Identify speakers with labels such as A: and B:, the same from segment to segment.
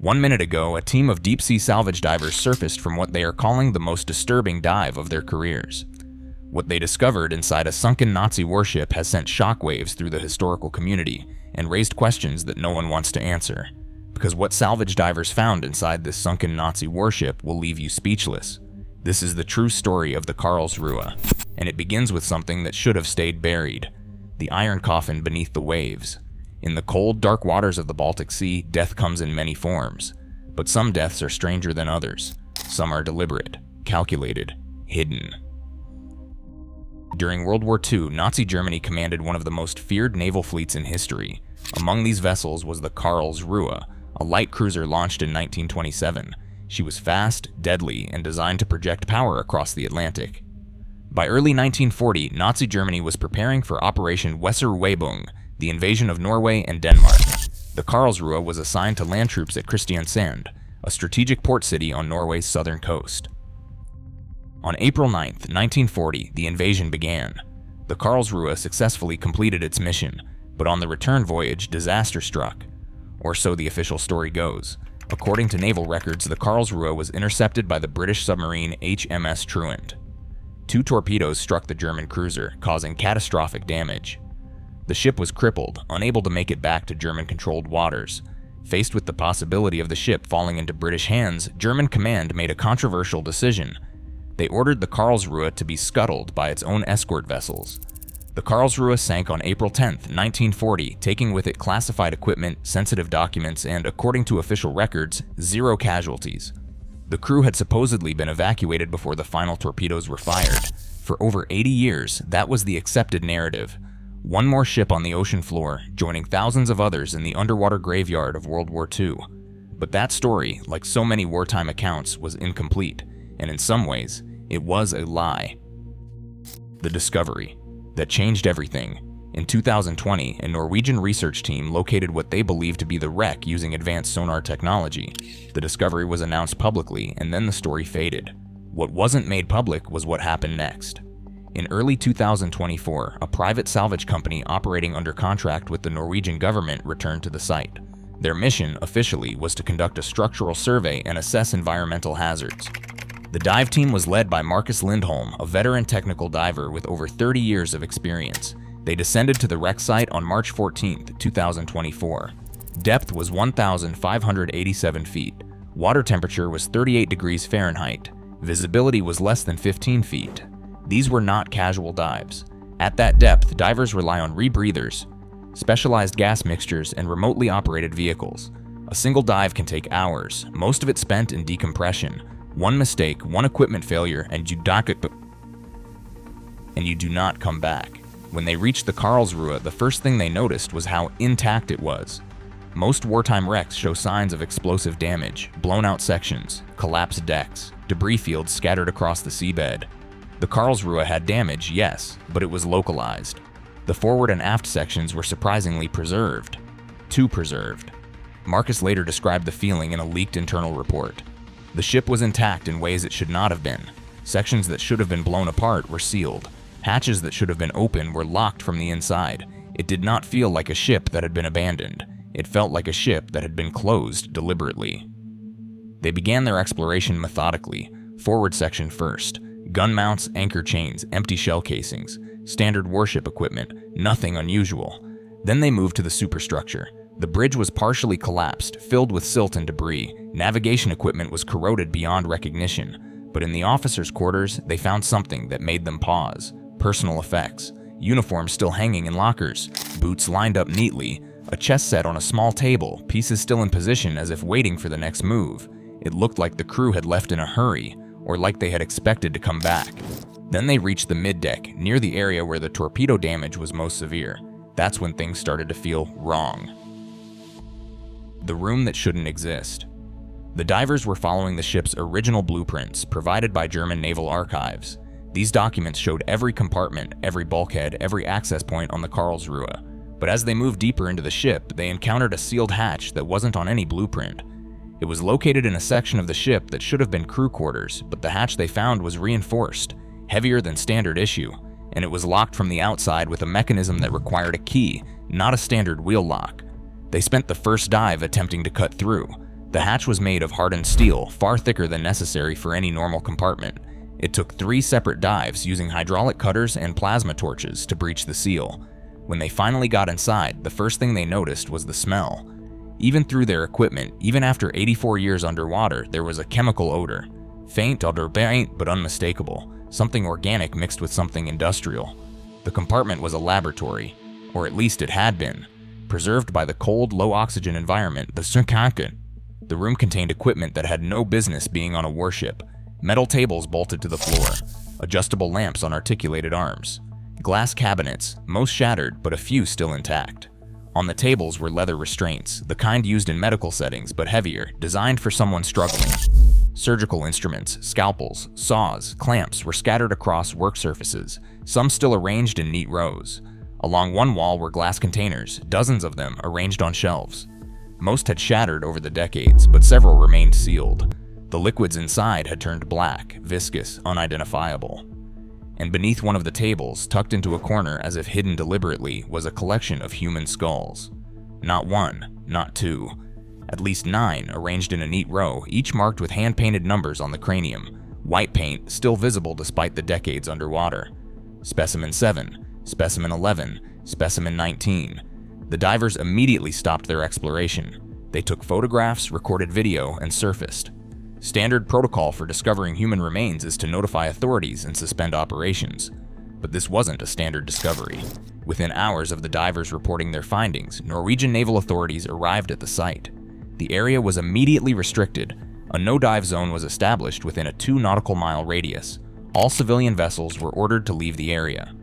A: 1 minute ago, a team of deep-sea salvage divers surfaced from what they are calling the most disturbing dive of their careers. What they discovered inside a sunken Nazi warship has sent shockwaves through the historical community and raised questions that no one wants to answer. Because what salvage divers found inside this sunken Nazi warship will leave you speechless. This is the true story of the Karlsruhe, and it begins with something that should have stayed buried: the iron coffin beneath the waves. In the cold, dark waters of the Baltic Sea, death comes in many forms. But some deaths are stranger than others. Some are deliberate, calculated, hidden. During World War II, Nazi Germany commanded one of the most feared naval fleets in history. Among these vessels was the Karlsruhe, a light cruiser launched in 1927. She was fast, deadly, and designed to project power across the Atlantic. By early 1940, Nazi Germany was preparing for Operation Weserübung, the invasion of Norway and Denmark. The Karlsruhe was assigned to land troops at Kristiansand, a strategic port city on Norway's southern coast. On April 9, 1940, the invasion began. The Karlsruhe successfully completed its mission, but on the return voyage, disaster struck. Or so the official story goes. According to naval records, the Karlsruhe was intercepted by the British submarine HMS Truant. 2 torpedoes struck the German cruiser, causing catastrophic damage. The ship was crippled, unable to make it back to German-controlled waters. Faced with the possibility of the ship falling into British hands, German command made a controversial decision. They ordered the Karlsruhe to be scuttled by its own escort vessels. The Karlsruhe sank on April 10, 1940, taking with it classified equipment, sensitive documents, and, according to official records, 0 casualties. The crew had supposedly been evacuated before the final torpedoes were fired. For over 80 years, that was the accepted narrative. One more ship on the ocean floor, joining thousands of others in the underwater graveyard of World War II. But that story, like so many wartime accounts, was incomplete, and in some ways, it was a lie. The discovery that changed everything. In 2020, a Norwegian research team located what they believed to be the wreck using advanced sonar technology. The discovery was announced publicly, and then the story faded. What wasn't made public was what happened next. In early 2024, a private salvage company operating under contract with the Norwegian government returned to the site. Their mission, officially, was to conduct a structural survey and assess environmental hazards. The dive team was led by Marcus Lindholm, a veteran technical diver with over 30 years of experience. They descended to the wreck site on March 14, 2024. Depth was 1,587 feet. Water temperature was 38 degrees Fahrenheit. Visibility was less than 15 feet. These were not casual dives. At that depth, divers rely on rebreathers, specialized gas mixtures, and remotely operated vehicles. A single dive can take hours, most of it spent in decompression. One mistake, one equipment failure, and you do not come back. When they reached the Karlsruhe, the first thing they noticed was how intact it was. Most wartime wrecks show signs of explosive damage, blown-out sections, collapsed decks, debris fields scattered across the seabed. The Karlsruhe had damage, yes, but it was localized. The forward and aft sections were surprisingly preserved. Too preserved. Marcus later described the feeling in a leaked internal report. The ship was intact in ways it should not have been. Sections that should have been blown apart were sealed. Hatches that should have been open were locked from the inside. It did not feel like a ship that had been abandoned. It felt like a ship that had been closed deliberately. They began their exploration methodically, forward section first. Gun mounts, anchor chains, empty shell casings, standard warship equipment, nothing unusual. Then they moved to the superstructure. The bridge was partially collapsed, filled with silt and debris. Navigation equipment was corroded beyond recognition. But in the officers' quarters, they found something that made them pause. Personal effects. Uniforms still hanging in lockers. Boots lined up neatly. A chess set on a small table, pieces still in position as if waiting for the next move. It looked like the crew had left in a hurry, or like they had expected to come back. Then they reached the middeck, near the area where the torpedo damage was most severe. That's when things started to feel wrong. The room that shouldn't exist. The divers were following the ship's original blueprints, provided by German naval archives. These documents showed every compartment, every bulkhead, every access point on the Karlsruhe. But as they moved deeper into the ship, they encountered a sealed hatch that wasn't on any blueprint. It was located in a section of the ship that should have been crew quarters, but the hatch they found was reinforced, heavier than standard issue, and it was locked from the outside with a mechanism that required a key, not a standard wheel lock. They spent the first dive attempting to cut through. The hatch was made of hardened steel, far thicker than necessary for any normal compartment. It took 3 separate dives using hydraulic cutters and plasma torches to breach the seal. When they finally got inside, the first thing they noticed was the smell. Even through their equipment, even after 84 years underwater, there was a chemical odor. Faint, but unmistakable. Something organic mixed with something industrial. The compartment was a laboratory, or at least it had been, preserved by the cold, low-oxygen environment, the Sunken. The room contained equipment that had no business being on a warship. Metal tables bolted to the floor, adjustable lamps on articulated arms, glass cabinets, most shattered but a few still intact. On the tables were leather restraints, the kind used in medical settings but heavier, designed for someone struggling. Surgical instruments, scalpels, saws, clamps were scattered across work surfaces, some still arranged in neat rows. Along one wall were glass containers, dozens of them arranged on shelves. Most had shattered over the decades, but several remained sealed. The liquids inside had turned black, viscous, unidentifiable. And beneath one of the tables, tucked into a corner as if hidden deliberately, was a collection of human skulls. Not 1, not 2. At least 9 arranged in a neat row, each marked with hand-painted numbers on the cranium, white paint still visible despite the decades underwater. Specimen 7, Specimen 11, Specimen 19. The divers immediately stopped their exploration. They took photographs, recorded video, and surfaced. Standard protocol for discovering human remains is to notify authorities and suspend operations. But this wasn't a standard discovery. Within hours of the divers reporting their findings, Norwegian naval authorities arrived at the site. The area was immediately restricted. A no-dive zone was established within a 2 nautical mile radius. All civilian vessels were ordered to leave the area.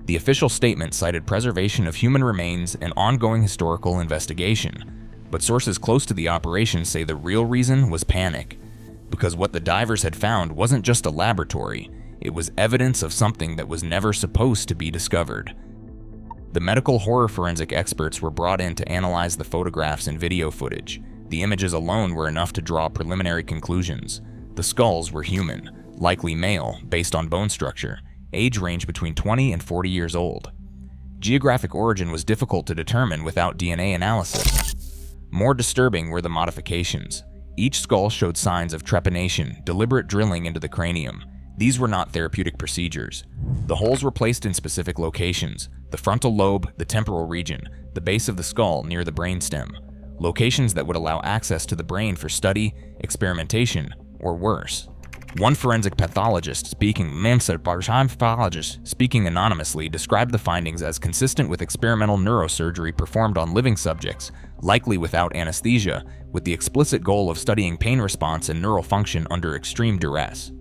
A: The official statement cited preservation of human remains and ongoing historical investigation. But sources close to the operation say the real reason was panic. Because what the divers had found wasn't just a laboratory, it was evidence of something that was never supposed to be discovered. The medical horror forensic experts were brought in to analyze the photographs and video footage. The images alone were enough to draw preliminary conclusions. The skulls were human, likely male, based on bone structure, age range between 20 and 40 years old. Geographic origin was difficult to determine without DNA analysis. More disturbing were the modifications. Each skull showed signs of trepanation, deliberate drilling into the cranium. These were not therapeutic procedures. The holes were placed in specific locations: the frontal lobe, the temporal region, the base of the skull near the brainstem. Locations that would allow access to the brain for study, experimentation, or worse. One forensic pathologist speaking anonymously described the findings as consistent with experimental neurosurgery performed on living subjects, likely without anesthesia, with the explicit goal of studying pain response and neural function under extreme duress.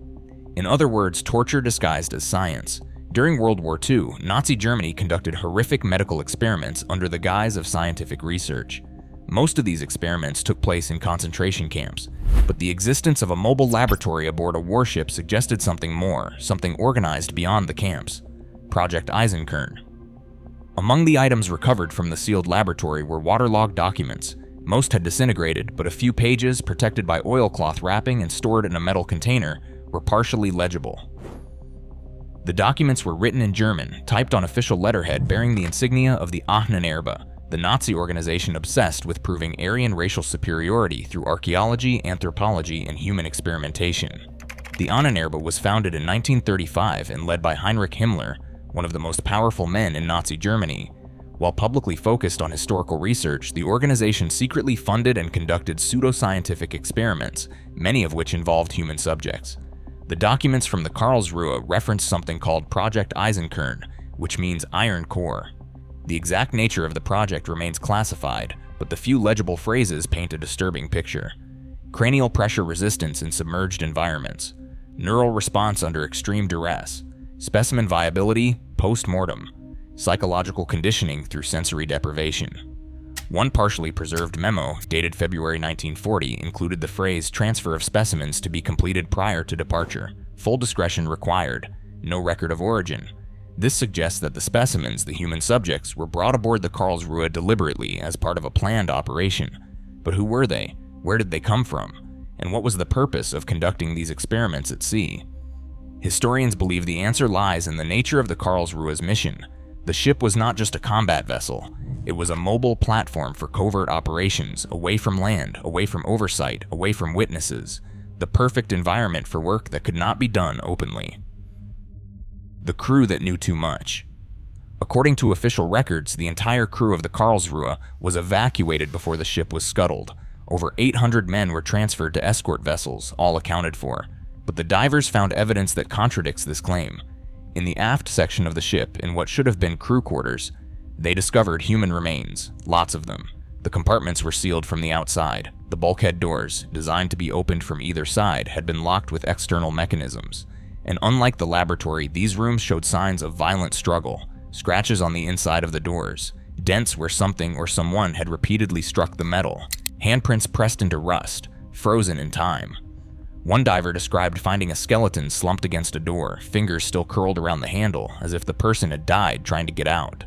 A: In other words, torture disguised as science. During World War II, Nazi Germany conducted horrific medical experiments under the guise of scientific research. Most of these experiments took place in concentration camps, but the existence of a mobile laboratory aboard a warship suggested something more, something organized beyond the camps. Project Eisenkern. Among the items recovered from the sealed laboratory were waterlogged documents. Most had disintegrated, but a few pages, protected by oilcloth wrapping and stored in a metal container, were partially legible. The documents were written in German, typed on official letterhead bearing the insignia of the Ahnenerbe, the Nazi organization obsessed with proving Aryan racial superiority through archaeology, anthropology, and human experimentation. The Ahnenerbe was founded in 1935 and led by Heinrich Himmler, one of the most powerful men in Nazi Germany. While publicly focused on historical research, the organization secretly funded and conducted pseudoscientific experiments, many of which involved human subjects. The documents from the Karlsruhe reference something called Project Eisenkern, which means iron core. The exact nature of the project remains classified, but the few legible phrases paint a disturbing picture. Cranial pressure resistance in submerged environments, neural response under extreme duress, specimen viability post-mortem, psychological conditioning through sensory deprivation. One partially preserved memo, dated February 1940, included the phrase transfer of specimens to be completed prior to departure, full discretion required, no record of origin. This suggests that the specimens, the human subjects, were brought aboard the Karlsruhe deliberately as part of a planned operation. But who were they? Where did they come from? And what was the purpose of conducting these experiments at sea? Historians believe the answer lies in the nature of the Karlsruhe's mission. The ship was not just a combat vessel. It was a mobile platform for covert operations, away from land, away from oversight, away from witnesses. The perfect environment for work that could not be done openly. The crew that knew too much. According to official records, the entire crew of the Karlsruhe was evacuated before the ship was scuttled. Over 800 men were transferred to escort vessels, all accounted for. But the divers found evidence that contradicts this claim. In the aft section of the ship, in what should have been crew quarters, they discovered human remains, lots of them. The compartments were sealed from the outside. The bulkhead doors, designed to be opened from either side, had been locked with external mechanisms. And unlike the laboratory, these rooms showed signs of violent struggle. Scratches on the inside of the doors, dents where something or someone had repeatedly struck the metal, handprints pressed into rust, frozen in time. One diver described finding a skeleton slumped against a door, fingers still curled around the handle, as if the person had died trying to get out.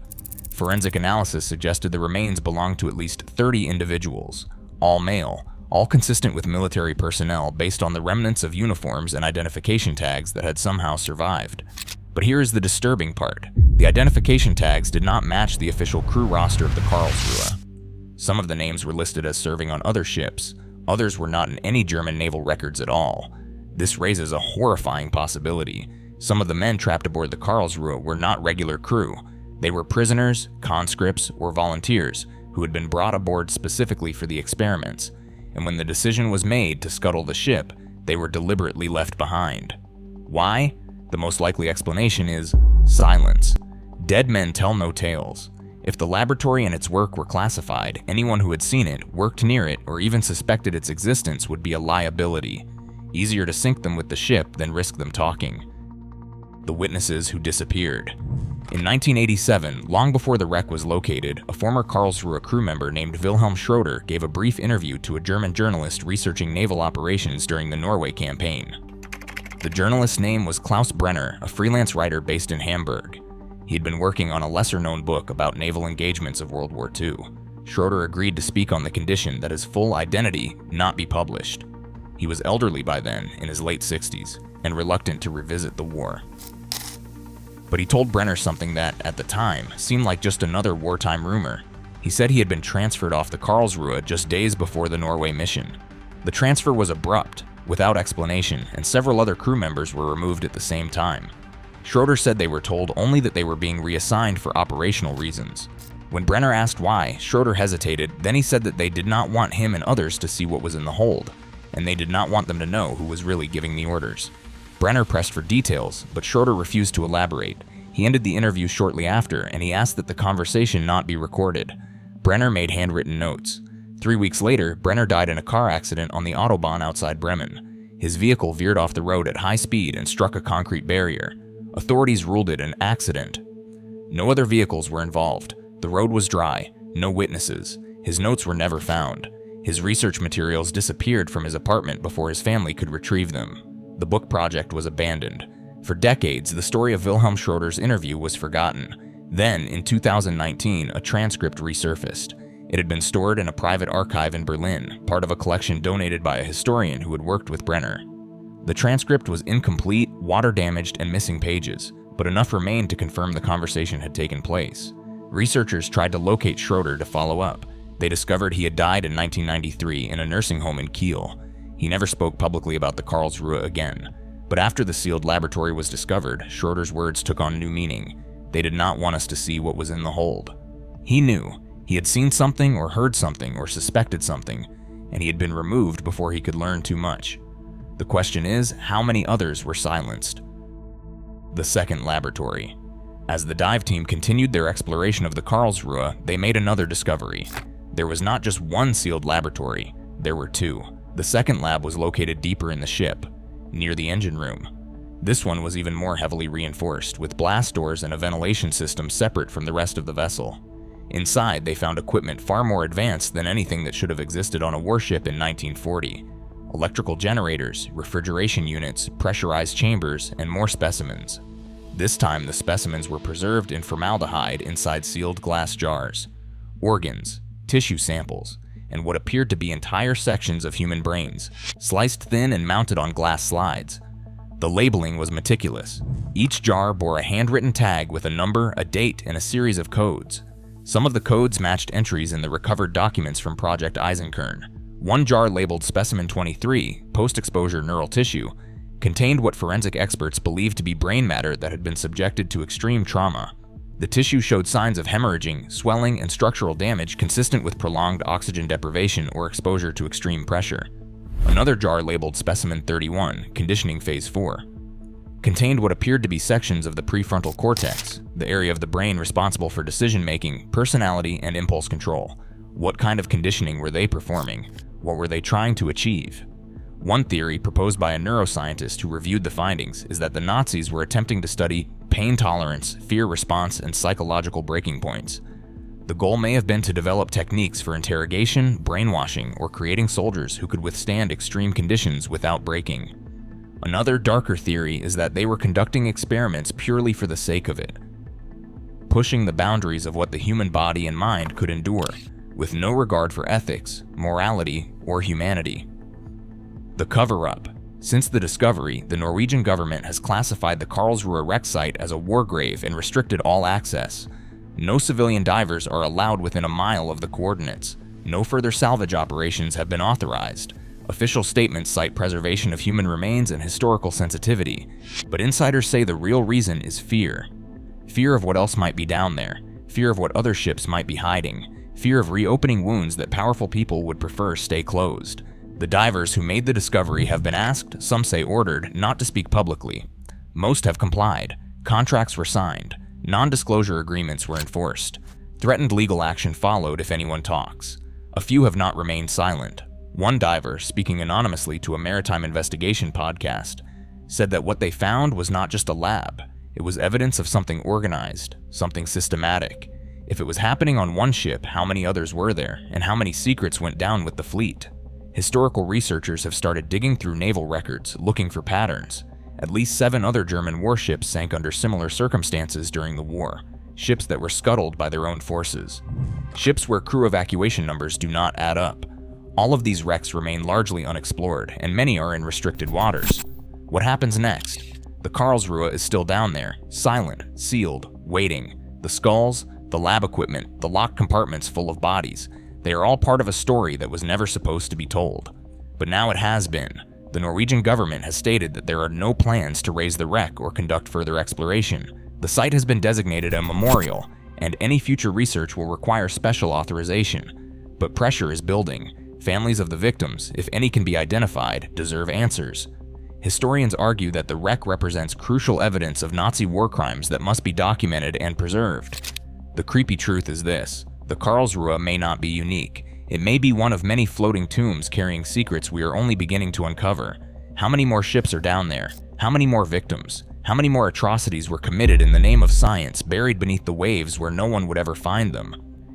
A: Forensic analysis suggested the remains belonged to at least 30 individuals, all male, all consistent with military personnel based on the remnants of uniforms and identification tags that had somehow survived. But here is the disturbing part. The identification tags did not match the official crew roster of the Karlsruhe. Some of the names were listed as serving on other ships, others were not in any German naval records at all. This raises a horrifying possibility. Some of the men trapped aboard the Karlsruhe were not regular crew. They were prisoners, conscripts, or volunteers who had been brought aboard specifically for the experiments, and when the decision was made to scuttle the ship, they were deliberately left behind. Why? The most likely explanation is silence. Dead men tell no tales. If the laboratory and its work were classified, anyone who had seen it, worked near it, or even suspected its existence would be a liability. Easier to sink them with the ship than risk them talking. The witnesses who disappeared. In 1987, long before the wreck was located, a former Karlsruhe crew member named Wilhelm Schroeder gave a brief interview to a German journalist researching naval operations during the Norway campaign. The journalist's name was Klaus Brenner, a freelance writer based in Hamburg. He had been working on a lesser-known book about naval engagements of World War II. Schroeder agreed to speak on the condition that his full identity not be published. He was elderly by then, in his late 60s, and reluctant to revisit the war. But he told Brenner something that, at the time, seemed like just another wartime rumor. He said he had been transferred off the Karlsruhe just days before the Norway mission. The transfer was abrupt, without explanation, and several other crew members were removed at the same time. Schroeder said they were told only that they were being reassigned for operational reasons. When Brenner asked why, Schroeder hesitated, then he said that they did not want him and others to see what was in the hold, and they did not want them to know who was really giving the orders. Brenner pressed for details, but Schroeder refused to elaborate. He ended the interview shortly after, and he asked that the conversation not be recorded. Brenner made handwritten notes. 3 weeks later, Brenner died in a car accident on the Autobahn outside Bremen. His vehicle veered off the road at high speed and struck a concrete barrier. Authorities ruled it an accident. No other vehicles were involved. The road was dry, no witnesses. His notes were never found. His research materials disappeared from his apartment before his family could retrieve them. The book project was abandoned. For decades, the story of Wilhelm Schroeder's interview was forgotten. Then, in 2019, a transcript resurfaced. It had been stored in a private archive in Berlin, part of a collection donated by a historian who had worked with Brenner. The transcript was incomplete, water-damaged, and missing pages, but enough remained to confirm the conversation had taken place. Researchers tried to locate Schroeder to follow up. They discovered he had died in 1993 in a nursing home in Kiel. He never spoke publicly about the Karlsruhe again. But after the sealed laboratory was discovered, Schroeder's words took on new meaning. They did not want us to see what was in the hold. He knew. He had seen something or heard something or suspected something, and he had been removed before he could learn too much. The question is, how many others were silenced? The second laboratory. As the dive team continued their exploration of the Karlsruhe, they made another discovery. There was not just one sealed laboratory, there were two. The second lab was located deeper in the ship, near the engine room. This one was even more heavily reinforced, with blast doors and a ventilation system separate from the rest of the vessel. Inside, they found equipment far more advanced than anything that should have existed on a warship in 1940. Electrical generators, refrigeration units, pressurized chambers, and more specimens. This time, the specimens were preserved in formaldehyde inside sealed glass jars. Organs, tissue samples, and what appeared to be entire sections of human brains, sliced thin and mounted on glass slides. The labeling was meticulous. Each jar bore a handwritten tag with a number, a date, and a series of codes. Some of the codes matched entries in the recovered documents from Project Eisenkern. One jar labeled Specimen 23, post-exposure neural tissue, contained what forensic experts believed to be brain matter that had been subjected to extreme trauma. The tissue showed signs of hemorrhaging, swelling, and structural damage consistent with prolonged oxygen deprivation or exposure to extreme pressure. Another jar labeled Specimen 31, Conditioning Phase 4, contained what appeared to be sections of the prefrontal cortex, the area of the brain responsible for decision-making, personality, and impulse control. What kind of conditioning were they performing? What were they trying to achieve? One theory proposed by a neuroscientist who reviewed the findings is that the Nazis were attempting to study pain tolerance, fear response, and psychological breaking points. The goal may have been to develop techniques for interrogation, brainwashing, or creating soldiers who could withstand extreme conditions without breaking. Another darker theory is that they were conducting experiments purely for the sake of it, pushing the boundaries of what the human body and mind could endure, with no regard for ethics, morality, or humanity. The cover-up. Since the discovery, the Norwegian government has classified the Karlsruhe wreck site as a war grave and restricted all access. No civilian divers are allowed within a mile of the coordinates. No further salvage operations have been authorized. Official statements cite preservation of human remains and historical sensitivity, but insiders say the real reason is fear. Fear of what else might be down there, fear of what other ships might be hiding, fear of reopening wounds that powerful people would prefer stay closed. The divers who made the discovery have been asked, some say ordered, not to speak publicly. Most have complied. Contracts were signed. Non-disclosure agreements were enforced. Threatened legal action followed if anyone talks. A few have not remained silent. One diver, speaking anonymously to a maritime investigation podcast, said that what they found was not just a lab. It was evidence of something organized, something systematic. If it was happening on one ship, how many others were there, and how many secrets went down with the fleet? Historical researchers have started digging through naval records, looking for patterns. At least 7 other German warships sank under similar circumstances during the war, ships that were scuttled by their own forces. Ships where crew evacuation numbers do not add up. All of these wrecks remain largely unexplored, and many are in restricted waters. What happens next? The Karlsruhe is still down there, silent, sealed, waiting. The skulls, the lab equipment, the locked compartments full of bodies. They are all part of a story that was never supposed to be told. But now it has been. The Norwegian government has stated that there are no plans to raise the wreck or conduct further exploration. The site has been designated a memorial, and any future research will require special authorization. But pressure is building. Families of the victims, if any can be identified, deserve answers. Historians argue that the wreck represents crucial evidence of Nazi war crimes that must be documented and preserved. The creepy truth is this: the Karlsruhe may not be unique. It may be one of many floating tombs carrying secrets we are only beginning to uncover. How many more ships are down there? How many more victims? How many more atrocities were committed in the name of science, buried beneath the waves where no one would ever find them?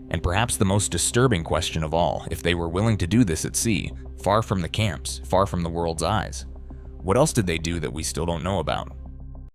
A: And perhaps the most disturbing question of all, if they were willing to do this at sea, far from the camps, far from the world's eyes. What else did they do that we still don't know about?